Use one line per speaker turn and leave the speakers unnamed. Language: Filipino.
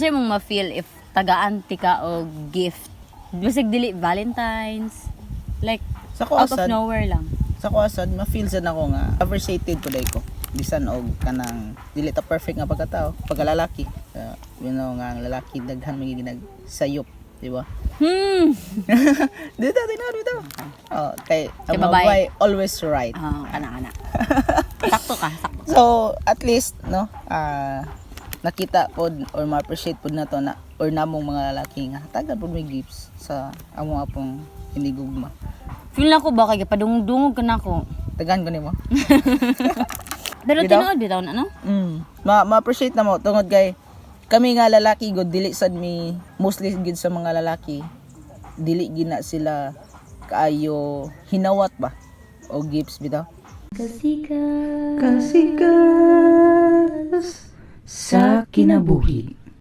Kasi mong ma-feel if tagaan-ti ka o gift. Basig dili Valentine's. Like,
Sa
out of
kuasad,
nowhere lang.
sa kuasad, ma-feel sad ako nga appreciated ko day ko. Bisan og kanang dili ta perfect nga pagkatao, pagkalalaki. You know nga ang lalaki daghan magiging sayop, di ba? Dito. Oh, kay
Kay
ang
babae.
babae always right.
Kana. Sakto ka, sakto.
So, at least, no, nakita pod or ma-appreciate pod na to na or namong mga lalaki nga tagal pod may gifts sa among apong hindi gugma.
Feel na ko ba kay padungog-dungog ka na ko.
Tagan ko nimo.
Pero
Bitaw?
tinuod bitaw na, no?
Ma-appreciate na mo tungod kay kami nga lalaki god dili sad mi mostly gid sa mga lalaki dili gina sila kaayo hinawat ba o gifts bitaw.
Kasikas sa kinabuhi.